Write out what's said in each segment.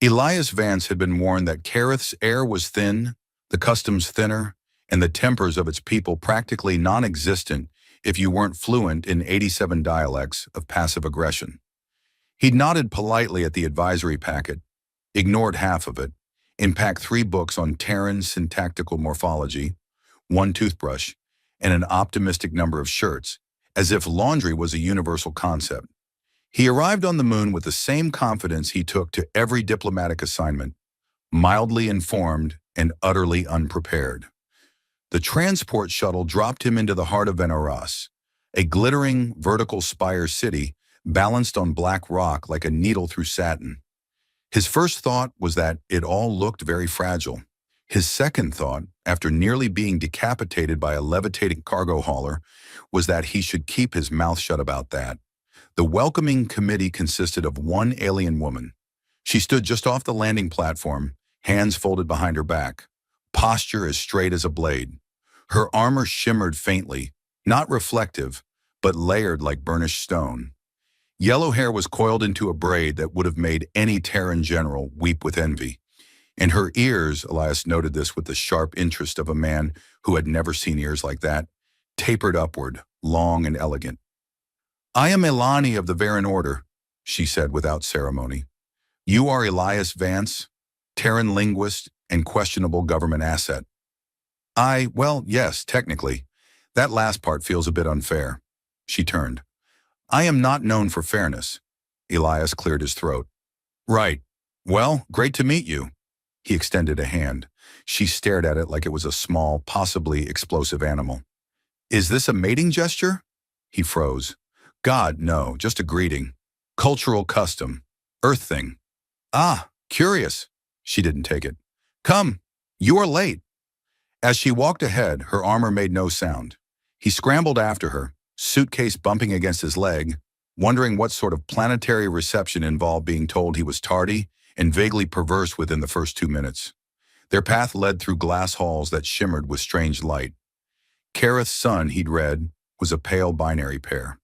Elias Vance had been warned that Kareth's air was thin, the customs thinner, and the tempers of its people practically non-existent if you weren't fluent in 87 dialects of passive aggression. He'd nodded politely at the advisory packet, ignored half of it, and packed 3 books on Terran syntactical morphology, 1 toothbrush, and an optimistic number of shirts, as if laundry was a universal concept. He arrived on the moon with the same confidence he took to every diplomatic assignment, mildly informed and utterly unprepared. The transport shuttle dropped him into the heart of Veneras, a glittering vertical spire city balanced on black rock like a needle through satin. His first thought was that it all looked very fragile. His second thought, after nearly being decapitated by a levitating cargo hauler, was that he should keep his mouth shut about that. The welcoming committee consisted of 1 alien woman. She stood just off the landing platform, hands folded behind her back, posture as straight as a blade. Her armor shimmered faintly, not reflective, but layered like burnished stone. Yellow hair was coiled into a braid that would have made any Terran general weep with envy. And her ears, Elias noted this with the sharp interest of a man who had never seen ears like that, tapered upward, long and elegant. "I am Elani of the Varen Order," she said without ceremony. "You are Elias Vance, Terran linguist and questionable government asset." Well, yes, technically. That last part feels a bit unfair." She turned. "I am not known for fairness." Elias cleared his throat. "Right. Well, great to meet you." He extended a hand. She stared at it like it was a small, possibly explosive animal. "Is this a mating gesture?" He froze. "God, no, just a greeting. Cultural custom. Earth thing." "Ah, curious." She didn't take it. "Come, you are late." As she walked ahead, her armor made no sound. He scrambled after her, suitcase bumping against his leg, wondering what sort of planetary reception involved being told he was tardy and vaguely perverse within the first 2 minutes. Their path led through glass halls that shimmered with strange light. Kareth's sun, he'd read, was a pale binary pair.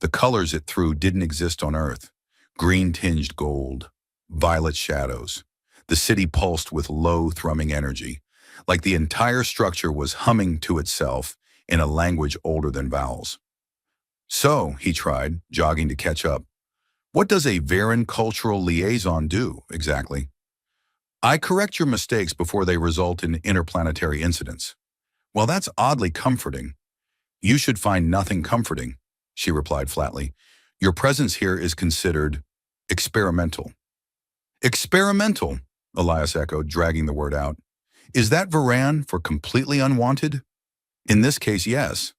The colors it threw didn't exist on Earth. Green-tinged gold, violet shadows. The city pulsed with low, thrumming energy, like the entire structure was humming to itself in a language older than vowels. "So," he tried, jogging to catch up, "what does a Varen cultural liaison do, exactly?" "I correct your mistakes before they result in interplanetary incidents." "Well, that's oddly comforting." "You should find nothing comforting," she replied flatly. "Your presence here is considered experimental." "Experimental," Elias echoed, dragging the word out. "Is that Varan for completely unwanted?" "In this case, yes."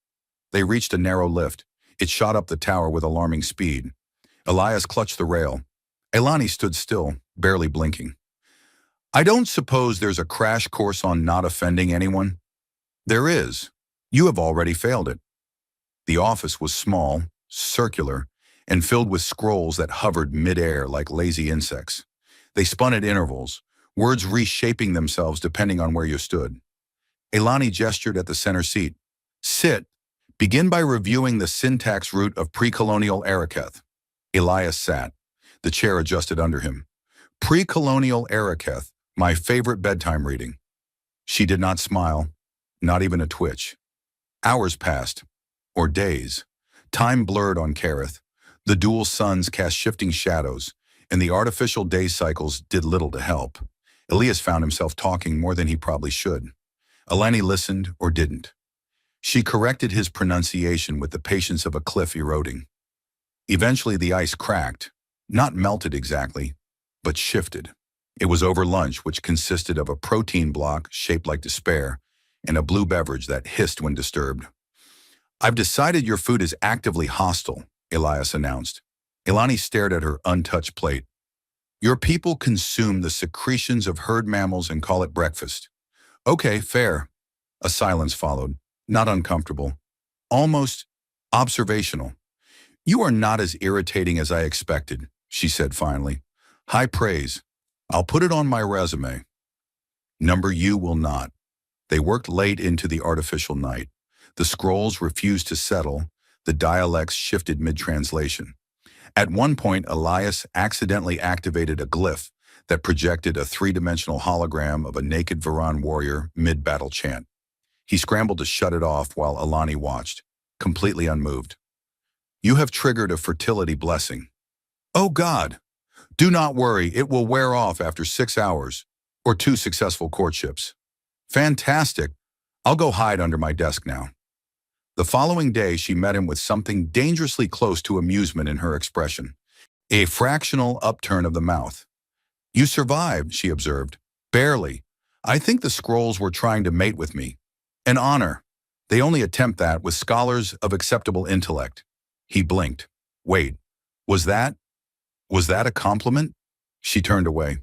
They reached a narrow lift. It shot up the tower with alarming speed. Elias clutched the rail. Elani stood still, barely blinking. "I don't suppose there's a crash course on not offending anyone?" "There is. You have already failed it." The office was small, circular, and filled with scrolls that hovered mid-air like lazy insects. They spun at intervals, words reshaping themselves depending on where you stood. Elani gestured at the center seat. "Sit. Begin by reviewing the syntax root of pre-colonial Araketh." Elias sat. The chair adjusted under him. "Pre-colonial Araketh, my favorite bedtime reading." She did not smile, not even a twitch. Hours passed, or days. Time blurred on Kareth. The dual suns cast shifting shadows, and the artificial day cycles did little to help. Elias found himself talking more than he probably should. Eleni listened or didn't. She corrected his pronunciation with the patience of a cliff eroding. Eventually the ice cracked, not melted exactly, but shifted. It was over lunch, which consisted of a protein block shaped like despair and a blue beverage that hissed when disturbed. "I've decided your food is actively hostile," Elias announced. Elani stared at her untouched plate. "Your people consume the secretions of herd mammals and call it breakfast." "Okay, fair." A silence followed, not uncomfortable, almost observational. "You are not as irritating as I expected," she said finally. "High praise. I'll put it on my resume." Number you will not. They worked late into the artificial night. The scrolls refused to settle. The dialects shifted mid-translation. At one point, Elias accidentally activated a glyph that projected a three-dimensional hologram of a naked Varan warrior mid-battle chant. He scrambled to shut it off while Alani watched, completely unmoved. You have triggered a fertility blessing. Oh God! Do not worry, it will wear off after 6 hours, or 2 successful courtships. Fantastic! I'll go hide under my desk now. The following day, she met him with something dangerously close to amusement in her expression. A fractional upturn of the mouth. You survived, she observed. Barely. I think the scrolls were trying to mate with me. An honor. They only attempt that with scholars of acceptable intellect. He blinked. Wait, was that a compliment? She turned away.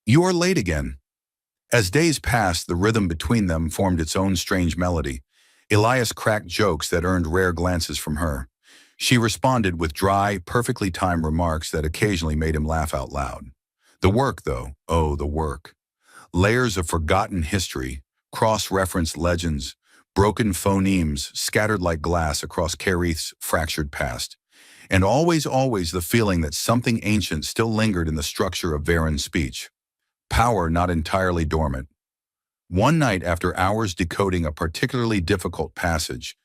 You are late again. As days passed, the rhythm between them formed its own strange melody. Elias cracked jokes that earned rare glances from her. She responded with dry, perfectly timed remarks that occasionally made him laugh out loud. The work, though, oh, the work. Layers of forgotten history, cross-referenced legends, broken phonemes scattered like glass across Kerith's fractured past. And always the feeling that something ancient still lingered in the structure of Varen's speech. Power not entirely dormant. One night, after hours decoding a particularly difficult passage,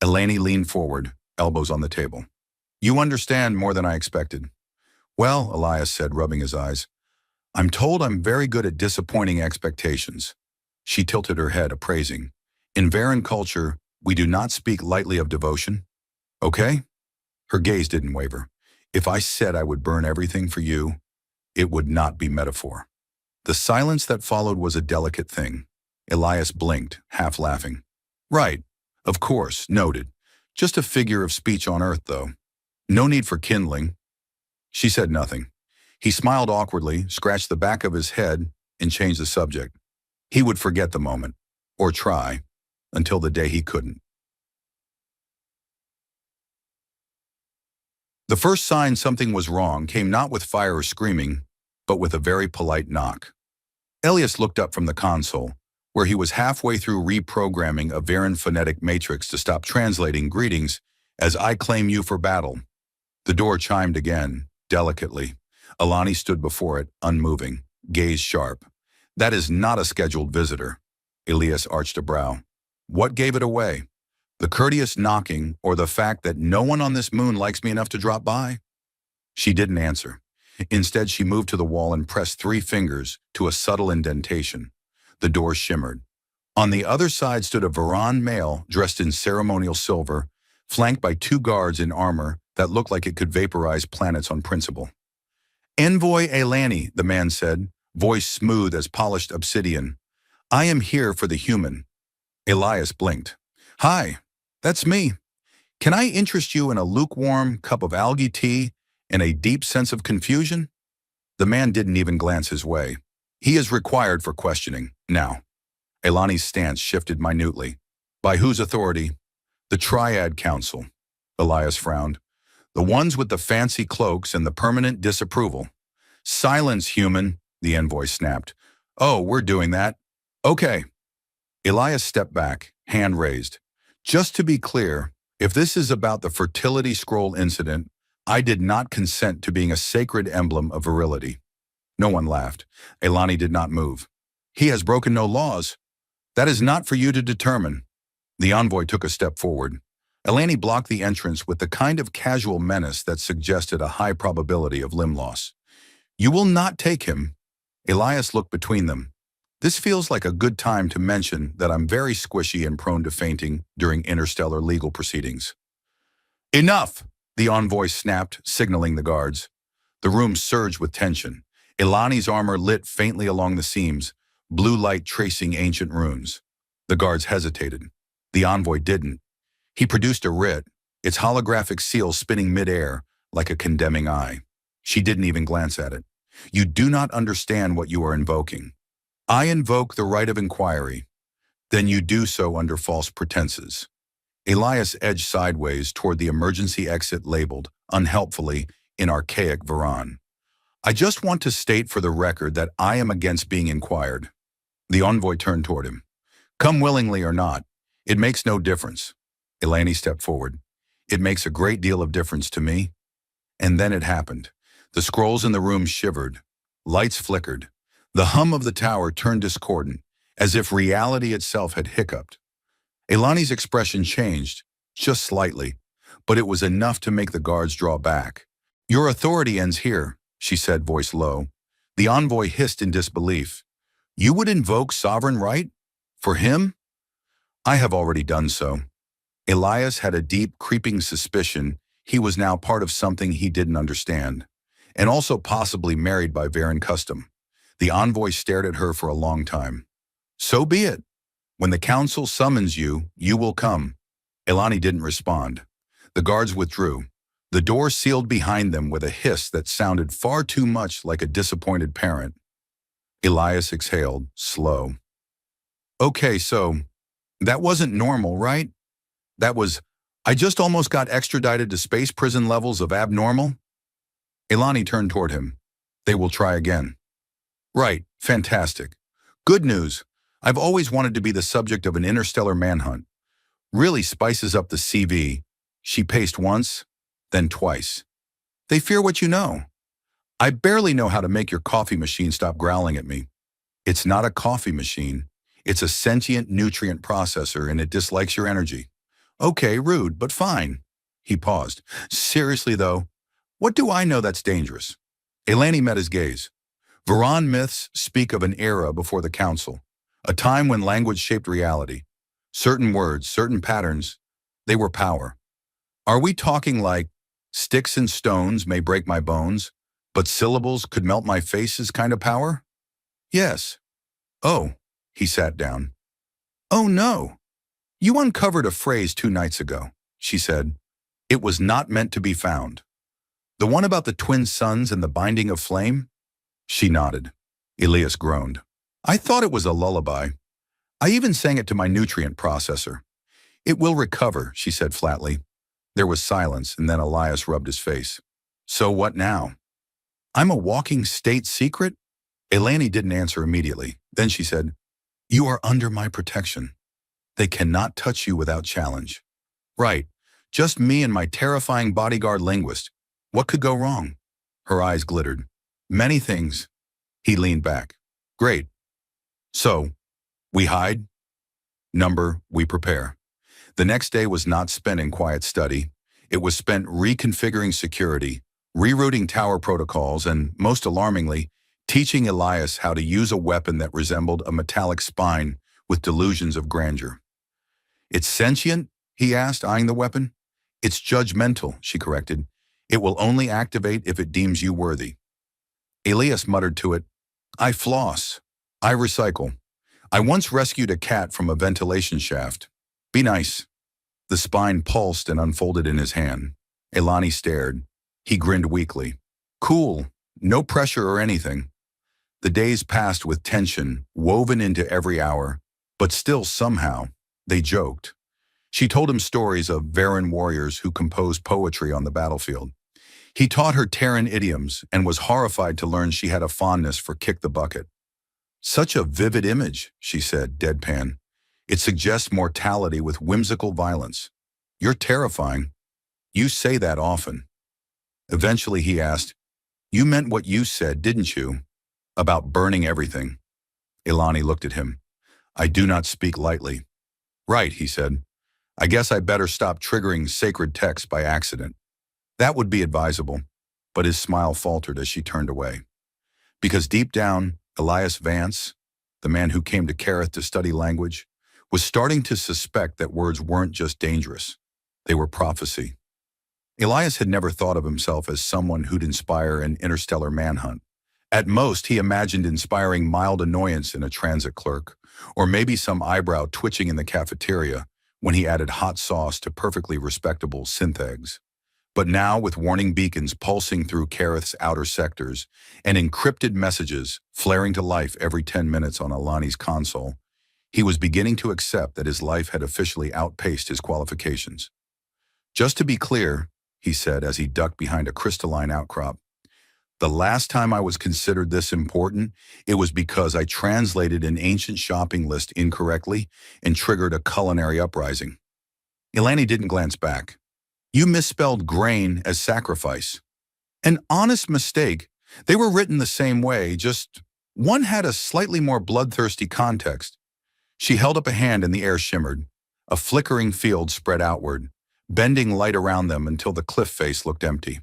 Eleni leaned forward, elbows on the table. You understand more than I expected. Well, Elias said, rubbing his eyes, I'm told I'm very good at disappointing expectations. She tilted her head, appraising. In Varen culture, we do not speak lightly of devotion. Okay? Her gaze didn't waver. If I said I would burn everything for you, it would not be metaphor. The silence that followed was a delicate thing. Elias blinked, half laughing. Right, of course, noted. Just a figure of speech on Earth, though. No need for kindling. She said nothing. He smiled awkwardly, scratched the back of his head, and changed the subject. He would forget the moment, or try, until the day he couldn't. The first sign something was wrong came not with fire or screaming, but with a very polite knock. Elias looked up from the console, where he was halfway through reprogramming a Varen phonetic matrix to stop translating greetings as I claim you for battle. The door chimed again, delicately. Alani stood before it, unmoving, gaze sharp. That is not a scheduled visitor. Elias arched a brow. What gave it away? The courteous knocking or the fact that no one on this moon likes me enough to drop by? She didn't answer. Instead, she moved to the wall and pressed 3 fingers to a subtle indentation. The door shimmered. On the other side stood a Varan male dressed in ceremonial silver, flanked by 2 guards in armor that looked like it could vaporize planets on principle. Envoy Elani, the man said, voice smooth as polished obsidian. I am here for the human. Elias blinked. Hi, that's me. Can I interest you in a lukewarm cup of algae tea and a deep sense of confusion? The man didn't even glance his way. He is required for questioning, now. Elani's stance shifted minutely. By whose authority? The Triad Council. Elias frowned. The ones with the fancy cloaks and the permanent disapproval. Silence, human, the envoy snapped. Oh, we're doing that. Okay. Elias stepped back, hand raised. Just to be clear, if this is about the fertility scroll incident, I did not consent to being a sacred emblem of virility. No one laughed. Elani did not move. He has broken no laws. That is not for you to determine. The envoy took a step forward. Elani blocked the entrance with the kind of casual menace that suggested a high probability of limb loss. You will not take him. Elias looked between them. This feels like a good time to mention that I'm very squishy and prone to fainting during interstellar legal proceedings. Enough, the envoy snapped, signaling the guards. The room surged with tension. Elani's armor lit faintly along the seams, blue light tracing ancient runes. The guards hesitated. The envoy didn't. He produced a writ, its holographic seal spinning midair like a condemning eye. She didn't even glance at it. You do not understand what you are invoking. I invoke the right of inquiry. Then you do so under false pretenses. Elias edged sideways toward the emergency exit labeled, unhelpfully, in archaic Varan. I just want to state for the record that I am against being inquired. The envoy turned toward him. Come willingly or not, it makes no difference. Elani stepped forward. It makes a great deal of difference to me. And then it happened. The scrolls in the room shivered. Lights flickered. The hum of the tower turned discordant, as if reality itself had hiccuped. Elani's expression changed, just slightly, but it was enough to make the guards draw back. "Your authority ends here," she said, voice low. The envoy hissed in disbelief. "You would invoke sovereign right? For him?" "I have already done so." Elias had a deep, creeping suspicion he was now part of something he didn't understand, and also possibly married by Varen custom. The envoy stared at her for a long time. "So be it. When the council summons you, you will come." Elani didn't respond. The guards withdrew. The door sealed behind them with a hiss that sounded far too much like a disappointed parent. Elias exhaled, slow. "Okay, so that wasn't normal, right? That was, I just almost got extradited to space prison levels of abnormal?" Elani turned toward him. "They will try again." "Right, fantastic. Good news. I've always wanted to be the subject of an interstellar manhunt. Really spices up the CV." She paced once, then twice. "They fear what you know. I barely know how to make your coffee machine stop growling at me." "It's not a coffee machine. It's a sentient nutrient processor, and it dislikes your energy." "Okay, rude, but fine." He paused. "Seriously, though, what do I know that's dangerous?" Elani met his gaze. "Varan myths speak of an era before the council, a time when language shaped reality. Certain words, certain patterns, they were power. Are we talking like, sticks and stones may break my bones, but syllables could melt my face's kind of power?" "Yes." "Oh." He sat down. "Oh no. You uncovered a phrase 2 nights ago," she said. "It was not meant to be found. The one about the twin suns and the binding of flame?" She nodded. Elias groaned. "I thought it was a lullaby. I even sang it to my nutrient processor." "It will recover," she said flatly. There was silence, and then Elias rubbed his face. "So what now?" "I'm a walking state secret?" Elani didn't answer immediately. Then she said, "You are under my protection. They cannot touch you without challenge." "Right. Just me and my terrifying bodyguard linguist. What could go wrong?" Her eyes glittered. "Many things." He leaned back. "Great. So, we hide? Number, we prepare." The next day was not spent in quiet study. It was spent reconfiguring security, rerouting tower protocols, and, most alarmingly, teaching Elias how to use a weapon that resembled a metallic spine with delusions of grandeur. "It's sentient?" he asked, eyeing the weapon. "It's judgmental," she corrected. "It will only activate if it deems you worthy." Elias muttered to it, "I floss. I recycle. I once rescued a cat from a ventilation shaft. Be nice." The spine pulsed and unfolded in his hand. Elani stared. He grinned weakly. "Cool. No pressure or anything." The days passed with tension, woven into every hour, but still somehow, they joked. She told him stories of Varen warriors who composed poetry on the battlefield. He taught her Terran idioms and was horrified to learn she had a fondness for kick the bucket. "Such a vivid image," she said, deadpan. "It suggests mortality with whimsical violence. You're terrifying. You say that often." Eventually he asked, "You meant what you said, didn't you? About burning everything?" Elani looked at him. "I do not speak lightly." "Right," he said. "I guess I better stop triggering sacred texts by accident." "That would be advisable." But his smile faltered as she turned away. Because deep down, Elias Vance, the man who came to Kareth to study language, was starting to suspect that words weren't just dangerous. They were prophecy. Elias had never thought of himself as someone who'd inspire an interstellar manhunt. At most, he imagined inspiring mild annoyance in a transit clerk, or maybe some eyebrow twitching in the cafeteria when he added hot sauce to perfectly respectable synth eggs. But now, with warning beacons pulsing through Kareth's outer sectors and encrypted messages flaring to life every 10 minutes on Alani's console, he was beginning to accept that his life had officially outpaced his qualifications. "Just to be clear," he said as he ducked behind a crystalline outcrop, "the last time I was considered this important, it was because I translated an ancient shopping list incorrectly and triggered a culinary uprising." Elani didn't glance back. "You misspelled grain as sacrifice." "An honest mistake, They were written the same way, just one had a slightly more bloodthirsty context. She held up a hand and the air shimmered. A flickering field spread outward, bending light around them until the cliff face looked empty.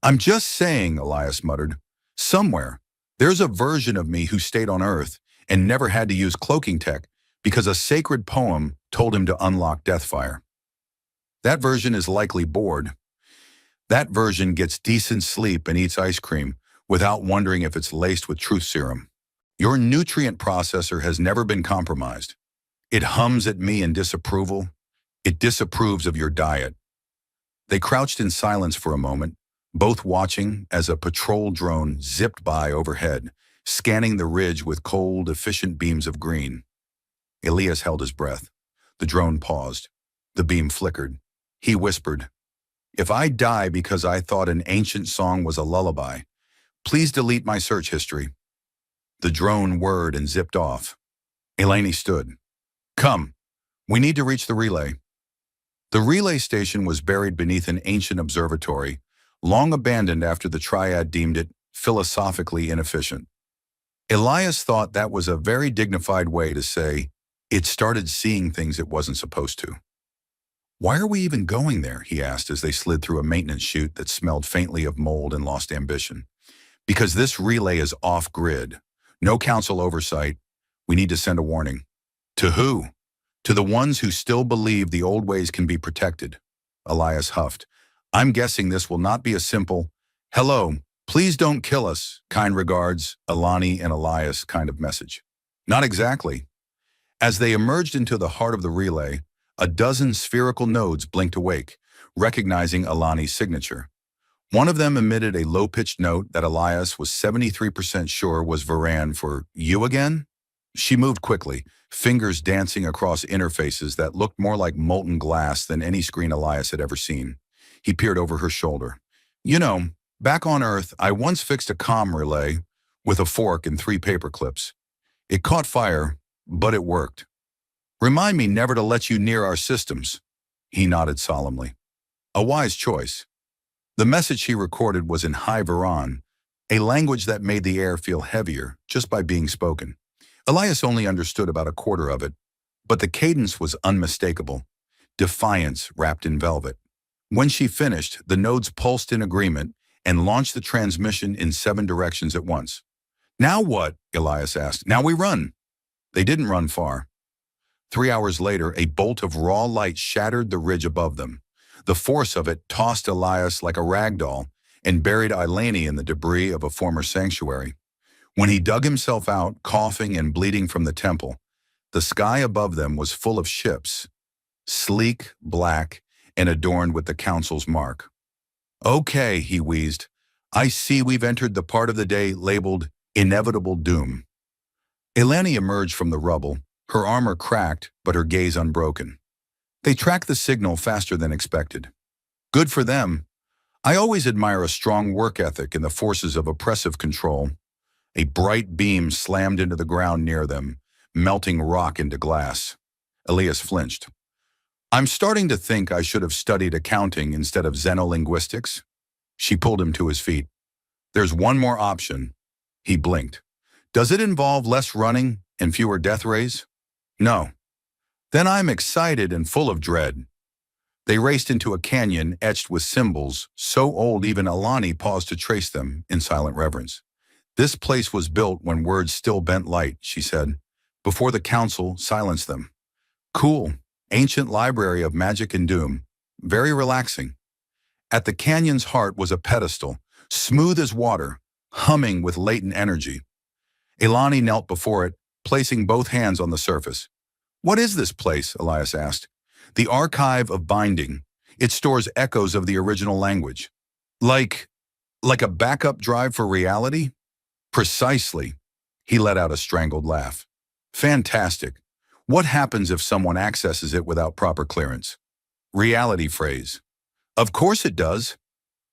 I'm just saying, Elias muttered. Somewhere, there's a version of me who stayed on Earth and never had to use cloaking tech because a sacred poem told him to unlock Deathfire. That version is likely bored. That version gets decent sleep and eats ice cream without wondering if it's laced with truth serum. Your nutrient processor has never been compromised. It hums at me in disapproval. It disapproves of your diet. They crouched in silence for a moment, both watching as a patrol drone zipped by overhead, scanning the ridge with cold, efficient beams of green. Elias held his breath. The drone paused. The beam flickered. He whispered, "If I die because I thought an ancient song was a lullaby, please delete my search history." The drone whirred and zipped off. Eleni stood. "Come, we need to reach the relay." The relay station was buried beneath an ancient observatory, long abandoned after the Triad deemed it philosophically inefficient. Elias thought that was a very dignified way to say it started seeing things it wasn't supposed to. "Why are we even going there?" he asked as they slid through a maintenance chute that smelled faintly of mold and lost ambition. "Because this relay is off-grid. No council oversight. We need to send a warning." "To who?" "To the ones who still believe the old ways can be protected." Elias huffed. "I'm guessing this will not be a simple, 'Hello, please don't kill us, kind regards, Alani and Elias' kind of message." Not exactly. As they emerged into the heart of the relay, a dozen spherical nodes blinked awake, recognizing Alani's signature. One of them emitted a low-pitched note that Elias was 73% sure was Varan for "you again?" She moved quickly, fingers dancing across interfaces that looked more like molten glass than any screen Elias had ever seen. He peered over her shoulder. "You know, back on Earth, I once fixed a comm relay with a fork and 3 paper clips. It caught fire, but it worked. Remind me never to let you near our systems." He nodded solemnly. A wise choice. The message he recorded was in High Varan, a language that made the air feel heavier just by being spoken. Elias only understood about a quarter of it, but the cadence was unmistakable, defiance wrapped in velvet. When she finished, the nodes pulsed in agreement and launched the transmission in 7 directions at once. "Now what?" Elias asked. "Now we run." They didn't run far. 3 hours later, a bolt of raw light shattered the ridge above them. The force of it tossed Elias like a rag doll and buried Eleni in the debris of a former sanctuary. When he dug himself out, coughing and bleeding from the temple, the sky above them was full of ships, sleek, black, and adorned with the council's mark. "Okay," he wheezed. "I see we've entered the part of the day labeled Inevitable Doom." Eleni emerged from the rubble, her armor cracked, but her gaze unbroken. They tracked the signal faster than expected. Good for them. I always admire a strong work ethic in the forces of oppressive control. A bright beam slammed into the ground near them, melting rock into glass. Elias flinched. "I'm starting to think I should have studied accounting instead of xenolinguistics." She pulled him to his feet. "There's one more option." He blinked. "Does it involve less running and fewer death rays?" "No." "Then I'm excited and full of dread." They raced into a canyon etched with symbols, so old even Alani paused to trace them in silent reverence. "This place was built when words still bent light," she said, "before the council silenced them." "Cool. Ancient library of magic and doom. Very relaxing." At the canyon's heart was a pedestal, smooth as water, humming with latent energy. Elani knelt before it, placing both hands on the surface. "What is this place?" Elias asked. "The Archive of Binding. It stores echoes of the original language." Like a backup drive for reality?" "Precisely." He let out a strangled laugh. "Fantastic. What happens if someone accesses it without proper clearance?" "Reality phrase." "Of course it does."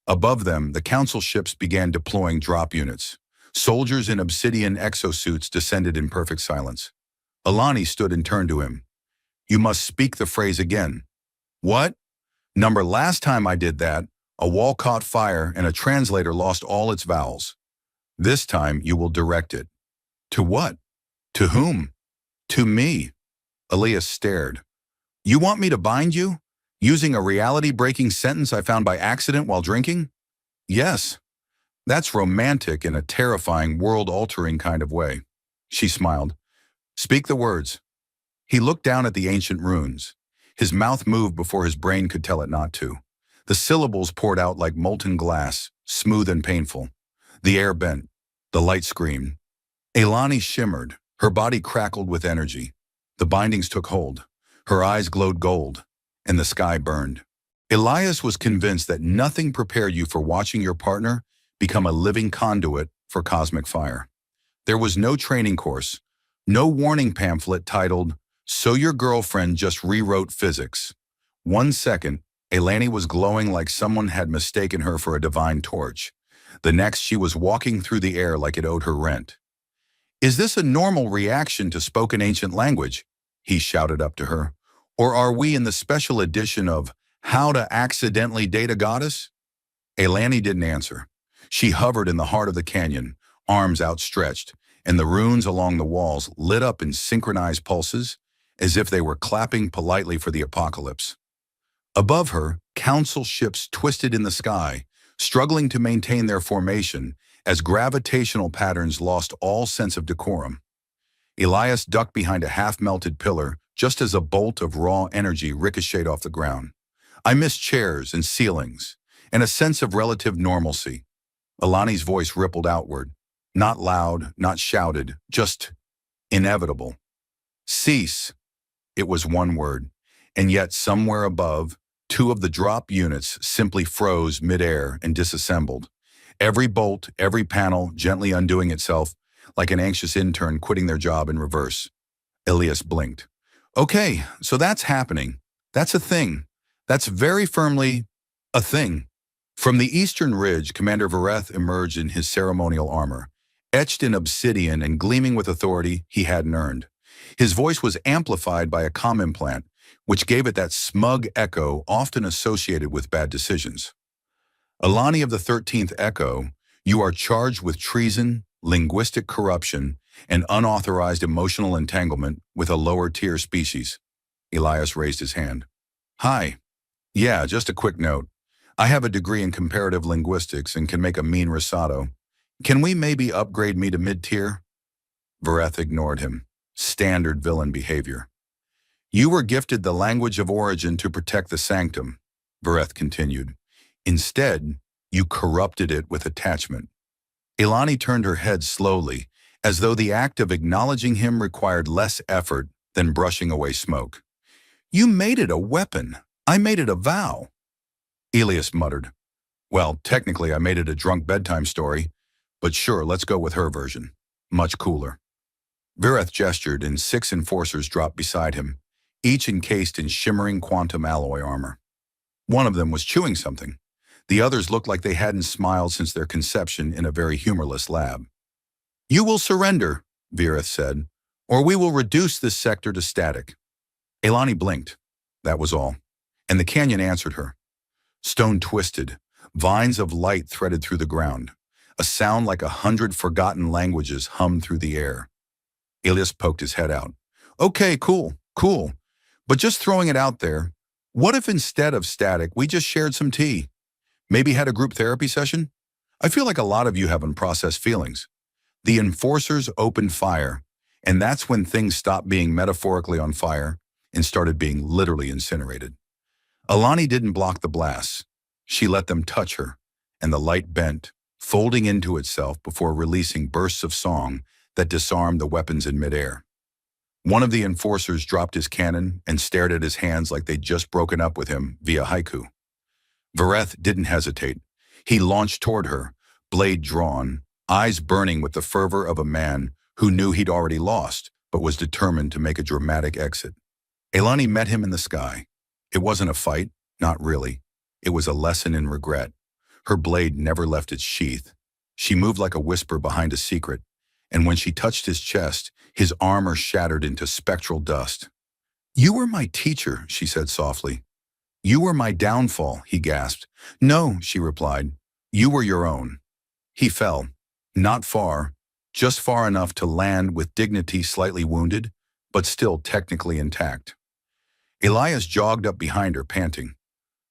Above them, the council ships began deploying drop units. Soldiers in obsidian exosuits descended in perfect silence. Alani stood and turned to him. "You must speak the phrase again." "What?" "Number, last time I did that, A wall caught fire and a translator lost all its vowels. This time you will direct it. To what? To whom? To me. Elias stared. You want me to bind you? Using a reality-breaking sentence I found by accident while drinking? Yes. That's romantic in a terrifying, world-altering kind of way. She smiled. Speak the words. He looked down at the ancient runes. His mouth moved before his brain could tell it not to. The syllables poured out like molten glass, smooth and painful. The air bent. The light screamed. Elani shimmered. Her body crackled with energy. The bindings took hold. Her eyes glowed gold, and the sky burned. Elias was convinced that nothing prepared you for watching your partner become a living conduit for cosmic fire. There was no training course, no warning pamphlet titled, "So your girlfriend just rewrote physics." 1 second, Elani was glowing like someone had mistaken her for a divine torch. The next, she was walking through the air like it owed her rent. Is this a normal reaction to spoken ancient language? He shouted up to her. Or are we in the special edition of How to Accidentally Date a Goddess? Elani didn't answer. She hovered in the heart of the canyon, arms outstretched, and the runes along the walls lit up in synchronized pulses, as if they were clapping politely for the apocalypse. Above her, council ships twisted in the sky, struggling to maintain their formation as gravitational patterns lost all sense of decorum. Elias ducked behind a half-melted pillar just as a bolt of raw energy ricocheted off the ground. I missed chairs and ceilings, and a sense of relative normalcy. Elani's voice rippled outward, not loud, not shouted, just inevitable. Cease. It was one word, and yet somewhere above, two of the drop units simply froze midair and disassembled. Every bolt, every panel gently undoing itself, like an anxious intern quitting their job in reverse. Elias blinked. Okay, so that's happening. That's a thing. That's very firmly a thing. From the eastern ridge, Commander Vareth emerged in his ceremonial armor, etched in obsidian and gleaming with authority he hadn't earned. His voice was amplified by a comm implant, which gave it that smug echo often associated with bad decisions. Elani of the 13th Echo, you are charged with treason, linguistic corruption, and unauthorized emotional entanglement with a lower-tier species. Elias raised his hand. Hi. Yeah, just a quick note. I have a degree in comparative linguistics and can make a mean risotto. Can we maybe upgrade me to mid-tier? Vareth ignored him. Standard villain behavior. You were gifted the language of origin to protect the sanctum, Vareth continued. Instead, you corrupted it with attachment. Elani turned her head slowly, as though the act of acknowledging him required less effort than brushing away smoke. You made it a weapon. I made it a vow. Elias muttered. Well, technically I made it a drunk bedtime story, but sure, let's go with her version. Much cooler. Vareth gestured and 6 enforcers dropped beside him, each encased in shimmering quantum alloy armor. One of them was chewing something. The others looked like they hadn't smiled since their conception in a very humorless lab. You will surrender, Vareth said, or we will reduce this sector to static. Elani blinked. That was all. And the canyon answered her. Stone twisted. Vines of light threaded through the ground. A sound like 100 forgotten languages hummed through the air. Elias poked his head out. Okay, cool. But just throwing it out there, what if instead of static, we just shared some tea? Maybe had a group therapy session? I feel like a lot of you have unprocessed feelings. The enforcers opened fire, and that's when things stopped being metaphorically on fire and started being literally incinerated. Elani didn't block the blasts. She let them touch her, and the light bent, folding into itself before releasing bursts of song that disarmed the weapons in midair. One of the enforcers dropped his cannon and stared at his hands like they'd just broken up with him via haiku. Vareth didn't hesitate. He launched toward her, blade drawn, eyes burning with the fervor of a man who knew he'd already lost, but was determined to make a dramatic exit. Elani met him in the sky. It wasn't a fight, not really. It was a lesson in regret. Her blade never left its sheath. She moved like a whisper behind a secret, and when she touched his chest, his armor shattered into spectral dust. You were my teacher, she said softly. You were my downfall, he gasped. No, she replied. You were your own. He fell. Not far, just far enough to land with dignity slightly wounded, but still technically intact. Elias jogged up behind her, panting.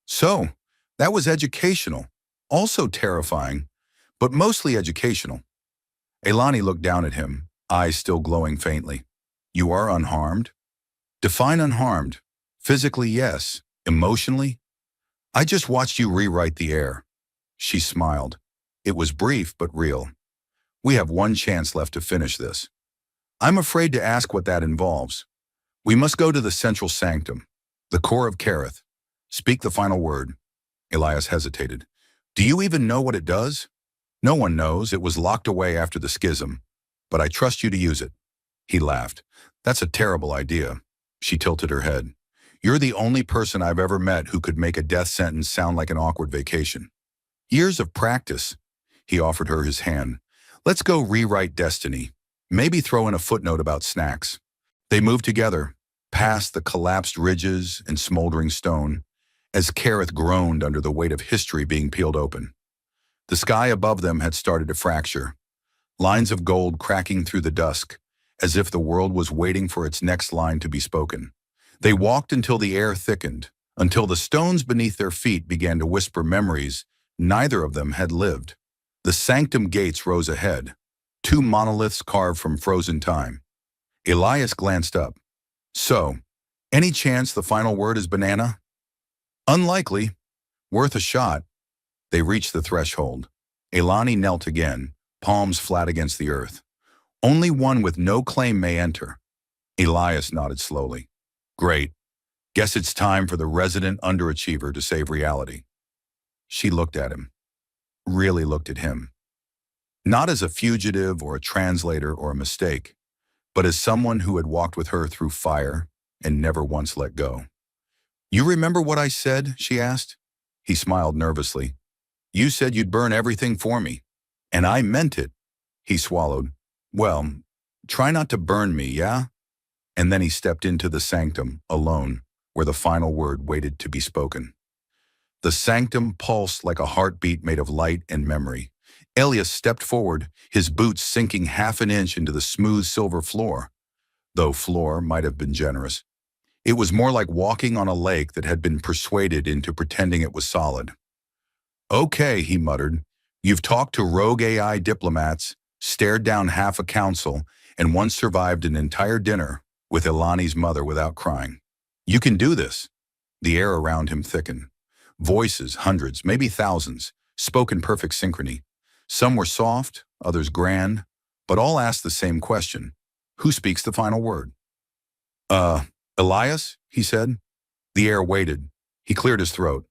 So, that was educational, also terrifying, but mostly educational. Elani looked down at him, eyes still glowing faintly. You are unharmed? Define unharmed. Physically, yes. Emotionally? I just watched you rewrite the air. She smiled. It was brief but real. We have one chance left to finish this. I'm afraid to ask what that involves. We must go to the central sanctum, the core of Kareth. Speak the final word. Elias hesitated. Do you even know what it does? No one knows. It was locked away after the schism, but I trust you to use it. He laughed. That's a terrible idea. She tilted her head. You're the only person I've ever met who could make a death sentence sound like an awkward vacation. Years of practice. He offered her his hand. Let's go rewrite destiny. Maybe throw in a footnote about snacks. They moved together, past the collapsed ridges and smoldering stone, as Kareth groaned under the weight of history being peeled open. The sky above them had started to fracture, lines of gold cracking through the dusk, as if the world was waiting for its next line to be spoken. They walked until the air thickened, until the stones beneath their feet began to whisper memories neither of them had lived. The sanctum gates rose ahead, two monoliths carved from frozen time. Elias glanced up. So, any chance the final word is banana? Unlikely. Worth a shot. They reached the threshold. Elani knelt again, palms flat against the earth. Only one with no claim may enter. Elias nodded slowly. Great. Guess it's time for the resident underachiever to save reality. She looked at him. Really looked at him. Not as a fugitive or a translator or a mistake, but as someone who had walked with her through fire and never once let go. You remember what I said? She asked. He smiled nervously. You said you'd burn everything for me. And I meant it. He swallowed. Well, try not to burn me, yeah? And then he stepped into the sanctum, alone, where the final word waited to be spoken. The sanctum pulsed like a heartbeat made of light and memory. Elias stepped forward, his boots sinking half an inch into the smooth silver floor. Though floor might have been generous. It was more like walking on a lake that had been persuaded into pretending it was solid. Okay, he muttered. You've talked to rogue AI diplomats, stared down half a council, and once survived an entire dinner with Elani's mother without crying. You can do this. The air around him thickened. Voices, hundreds, maybe thousands, spoke in perfect synchrony. Some were soft, others grand, but all asked the same question. Who speaks the final word? Elias, he said. The air waited. He cleared his throat.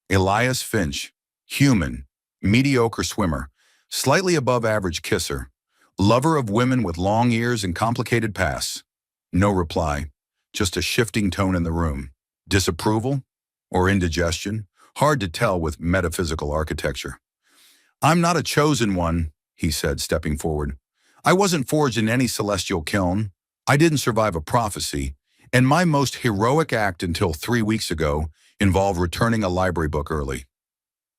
Elias Finch, human, mediocre swimmer, slightly above average kisser, lover of women with long ears and complicated pasts. No reply, just a shifting tone in the room. Disapproval or indigestion? Hard to tell with metaphysical architecture. I'm not a chosen one, he said, stepping forward. I wasn't forged in any celestial kiln. I didn't survive a prophecy, and my most heroic act until 3 weeks ago involved returning a library book early.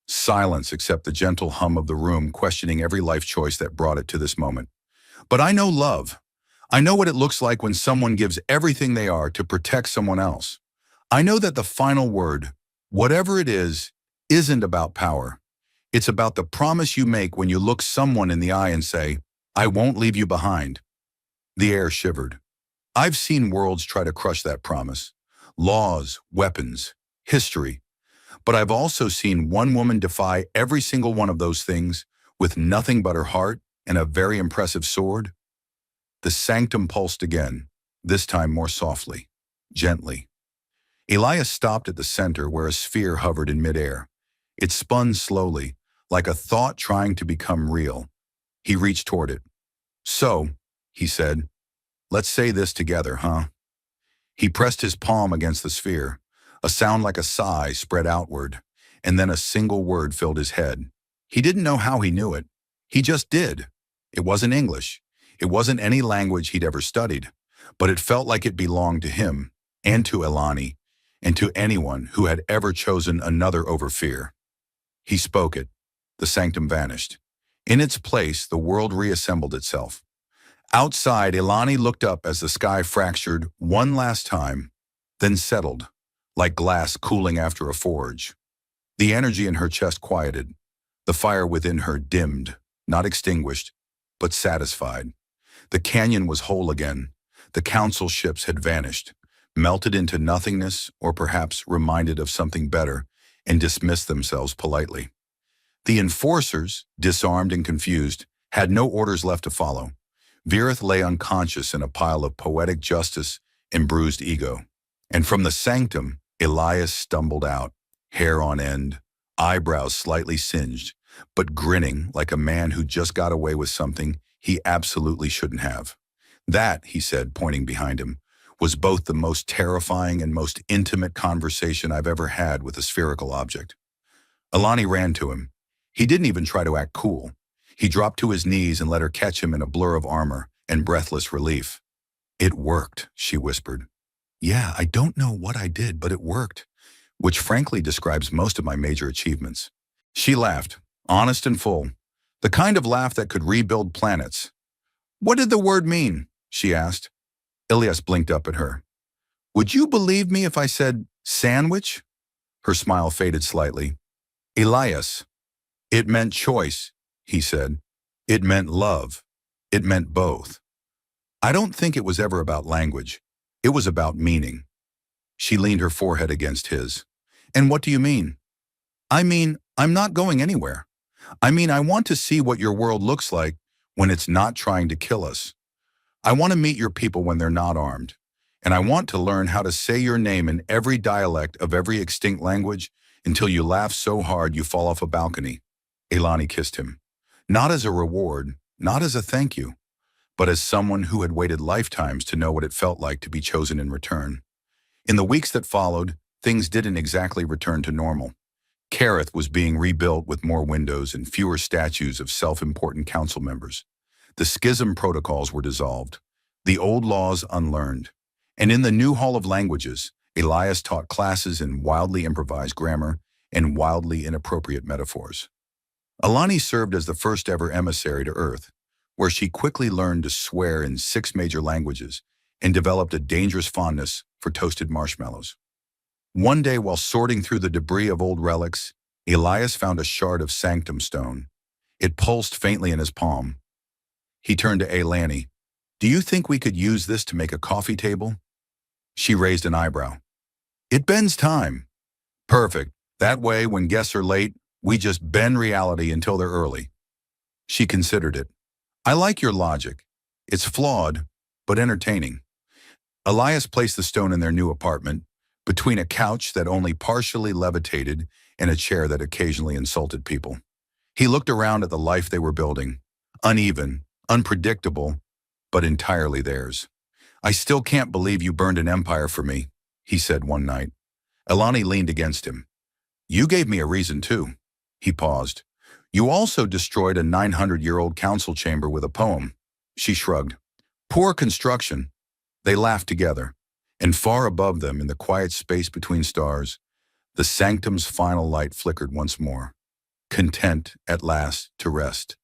Silence except the gentle hum of the room questioning every life choice that brought it to this moment. But I know love. I know what it looks like when someone gives everything they are to protect someone else. I know that the final word, whatever it is, isn't about power. It's about the promise you make when you look someone in the eye and say, I won't leave you behind. The air shivered. I've seen worlds try to crush that promise. Laws, weapons, history. But I've also seen one woman defy every single one of those things with nothing but her heart and a very impressive sword. The sanctum pulsed again, this time more softly, gently. Elias stopped at the center where a sphere hovered in midair. It spun slowly, like a thought trying to become real. He reached toward it. So, he said, let's say this together, huh? He pressed his palm against the sphere. A sound like a sigh spread outward, and then a single word filled his head. He didn't know how he knew it. He just did. It wasn't English. It wasn't any language he'd ever studied, but it felt like it belonged to him and to Elani, and to anyone who had ever chosen another over fear. He spoke it. The sanctum vanished. In its place, the world reassembled itself. Outside, Ilani looked up as the sky fractured one last time, then settled, like glass cooling after a forge. The energy in her chest quieted. The fire within her dimmed, not extinguished, but satisfied. The canyon was whole again. The council ships had vanished, melted into nothingness, or perhaps reminded of something better, and dismissed themselves politely. The enforcers, disarmed and confused, had no orders left to follow. Virith lay unconscious in a pile of poetic justice and bruised ego. And from the sanctum, Elias stumbled out, hair on end, eyebrows slightly singed, but grinning like a man who just got away with something he absolutely shouldn't have. That, he said, pointing behind him, was both the most terrifying and most intimate conversation I've ever had with a spherical object. Ilani ran to him. He didn't even try to act cool. He dropped to his knees and let her catch him in a blur of armor and breathless relief. "It worked," she whispered. "Yeah, I don't know what I did, but it worked," which frankly describes most of my major achievements. She laughed, honest and full, the kind of laugh that could rebuild planets. "What did the word mean?" she asked. Ilias blinked up at her. "Would you believe me if I said sandwich?" Her smile faded slightly. "Elias, it meant choice," he said. "It meant love. It meant both. I don't think it was ever about language. It was about meaning." She leaned her forehead against his. "And what do you mean?" "I mean, I'm not going anywhere. I mean, I want to see what your world looks like when it's not trying to kill us. I want to meet your people when they're not armed. And I want to learn how to say your name in every dialect of every extinct language until you laugh so hard you fall off a balcony." Ilani kissed him. Not as a reward, not as a thank you, but as someone who had waited lifetimes to know what it felt like to be chosen in return. In the weeks that followed, things didn't exactly return to normal. Kareth was being rebuilt with more windows and fewer statues of self-important council members. The schism protocols were dissolved, the old laws unlearned. And in the new Hall of Languages, Elias taught classes in wildly improvised grammar and wildly inappropriate metaphors. Ilani served as the first ever emissary to Earth, where she quickly learned to swear in 6 major languages and developed a dangerous fondness for toasted marshmallows. One day, while sorting through the debris of old relics, Elias found a shard of sanctum stone. It pulsed faintly in his palm. He turned to Ailani. "Do you think we could use this to make a coffee table?" She raised an eyebrow. "It bends time." "Perfect. That way, when guests are late, we just bend reality until they're early." She considered it. "I like your logic. It's flawed, but entertaining." Elias placed the stone in their new apartment, between a couch that only partially levitated and a chair that occasionally insulted people. He looked around at the life they were building, uneven, unpredictable, but entirely theirs. "I still can't believe you burned an empire for me," he said one night. Ilani leaned against him. "You gave me a reason too." He paused. "You also destroyed a 900-year-old council chamber with a poem." She shrugged. "Poor construction." They laughed together, and far above them, in the quiet space between stars, the sanctum's final light flickered once more, content at last to rest.